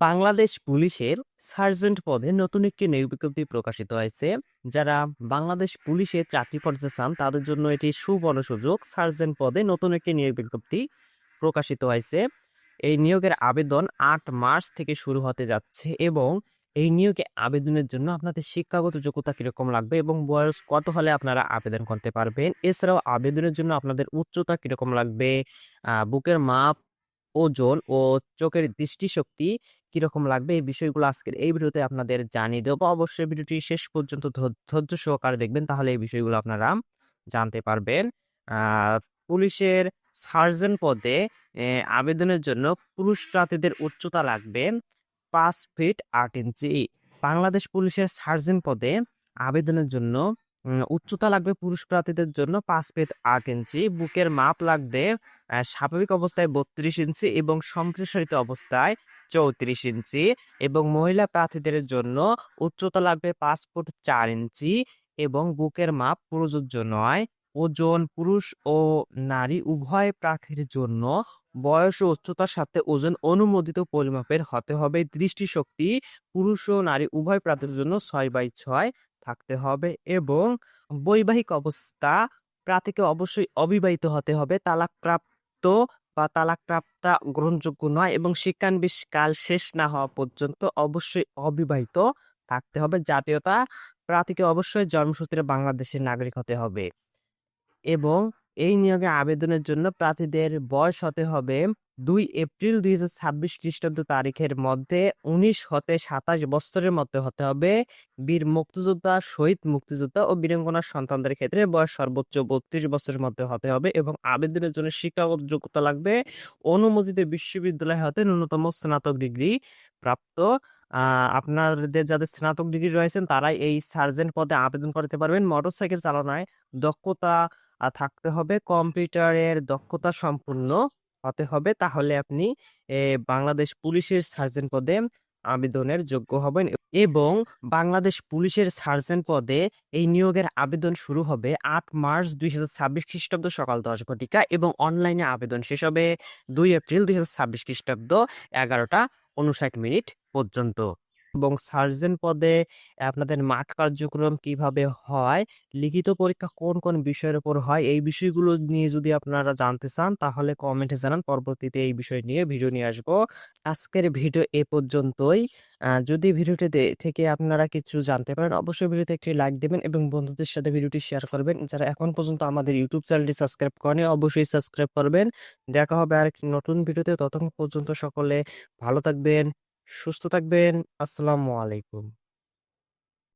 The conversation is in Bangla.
বাংলাদেশ পুলিশের সার্জেন্ট পদে নতুন একটি নিয়োগ বিজ্ঞপ্তি প্রকাশিত হয়েছে। যারা বাংলাদেশ পুলিশে চাকরি করতে চান তাদের জন্য এটি সুবর্ণ সুযোগ। সার্জেন্ট পদে নতুন একটি নিয়োগ বিজ্ঞপ্তি প্রকাশিত হয়েছে। এই নিয়োগের আবেদন ৮ মার্চ থেকে শুরু হতে যাচ্ছে এবং এই নিয়োগে আবেদনের জন্য আপনাদের শিক্ষাগত যোগ্যতা কিরকম লাগবে এবং বয়স কত হলে আপনারা আবেদন করতে পারবেন। এছাড়াও আবেদনের জন্য আপনাদের উচ্চতা কিরকম লাগবে, বুকের মাপ, ওজন ও চোখের দৃষ্টিশক্তি কিরকম লাগবে, এই বিষয়গুলো আজকের এই ভিডিওতে আপনাদের জানিয়ে দেবো। অবশ্যই ভিডিওটি শেষ পর্যন্ত ধৈর্য সহকারে দেখবেন, তাহলে এই বিষয়গুলো আপনারা জানতে পারবেন। পুলিশের সার্জেন্ট পদে আবেদনের জন্য পুরুষ প্রার্থীদের উচ্চতা লাগবে 5 ফিট 8 ইঞ্চি। বাংলাদেশ পুলিশের সার্জেন্ট পদে আবেদনের জন্য উচ্চতা লাগবে পুরুষ প্রার্থীদের জন্য 5 ফিট 8 ইঞ্চি। বুকের মাপ লাগবে স্বাভাবিক অবস্থায় 32 ইঞ্চি এবং সম্প্রসারিত অবস্থায় 34 ইঞ্চি। এবং মহিলা প্রার্থীদের জন্য উচ্চতা লাগবে 5 ফুট 4 ইঞ্চি এবং বুকের মাপ প্রযোজ্য নয়। ওজন পুরুষ ও নারী উভয় প্রার্থীর জন্য বয়স ও উচ্চতার সাথে ওজন অনুমোদিত পরিমাপের হতে হবে। দৃষ্টিশক্তি পুরুষ ও নারী উভয় প্রার্থীর জন্য 6/6 থাকতে হবে এবং বৈবাহিক অবস্থা প্রার্থীকে অবশ্যই অবিবাহিত হতে হবে। তালাকপ্রাপ্ত বা তালাকপ্রাপ্তা গ্রহণযোগ্য নয় এবং শিক্ষানবিশ কাল শেষ না হওয়া পর্যন্ত অবশ্যই অবিবাহিত থাকতে হবে। জাতীয়তা প্রার্থীকে অবশ্যই জন্মসূত্রে বাংলাদেশের নাগরিক হতে হবে এবং এই নিয়োগে আবেদনের জন্য প্রার্থীদের বয়স হতে হবে 2 এপ্রিল 2026 খ্রিস্টাব্দ তারিখের মধ্যে 19 হতে 27 বছরের মধ্যে হতে হবে। বীর মুক্তিযোদ্ধা, শহীদ মুক্তিযোদ্ধা ও বীরাঙ্গনার সন্তানদের ক্ষেত্রে বয়স সর্বোচ্চ 32 বছরের মধ্যে হতে হবে এবং আবেদনের জন্য শিক্ষাগত যোগ্যতা লাগবে অনুমোদিত বিশ্ববিদ্যালয় হতে ন্যূনতম স্নাতক ডিগ্রি প্রাপ্ত। আপনাদের যাদের স্নাতক ডিগ্রি রয়েছেন তারাই এই সার্জেন্ট পদে আবেদন করতে পারবেন। মোটরসাইকেল চালানোয় দক্ষতা থাকতে হবে, কম্পিউটারের দক্ষতা সম্পূর্ণ হতে হবে, তাহলে আপনি বাংলাদেশ পুলিশের সার্জেন্ট পদে আবেদনের যোগ্য হবেন। এবং বাংলাদেশ পুলিশের সার্জেন্ট পদে এই নিয়োগের আবেদন শুরু হবে 8 মার্চ 2026 খ্রিস্টাব্দ সকাল 10 ঘটিকা এবং অনলাইনে আবেদন শেষ হবে 2 এপ্রিল 2026 খ্রিস্টাব্দ 11টা 59 মিনিট পর্যন্ত। এবং সার্জেন্ট পদে আপনাদের মাঠ কার্যক্রম কিভাবে হয়, লিখিত পরীক্ষা কোন কোন বিষয়ের উপর হয়, এই বিষয়গুলো নিয়ে যদি আপনারা জানতে চান তাহলে কমেন্টে জানান। পরবর্তীতে এই বিষয় নিয়ে ভিডিও নিয়ে আসবো। আজকের ভিডিও এ পর্যন্তই। যদি ভিডিওটি থেকে আপনারা কিছু জানতে পারেন অবশ্যই ভিডিওতে একটি লাইক দেবেন এবং বন্ধুদের সাথে ভিডিওটি শেয়ার করবেন। যারা এখন পর্যন্ত আমাদের ইউটিউব চ্যানেলটি সাবস্ক্রাইব করেনি অবশ্যই সাবস্ক্রাইব করবেন। দেখা হবে আরেকটি নতুন ভিডিওতে। ততক্ষণ পর্যন্ত সকলে ভালো থাকবেন, সুস্থ থাকবেন। আসসালামু আলাইকুম।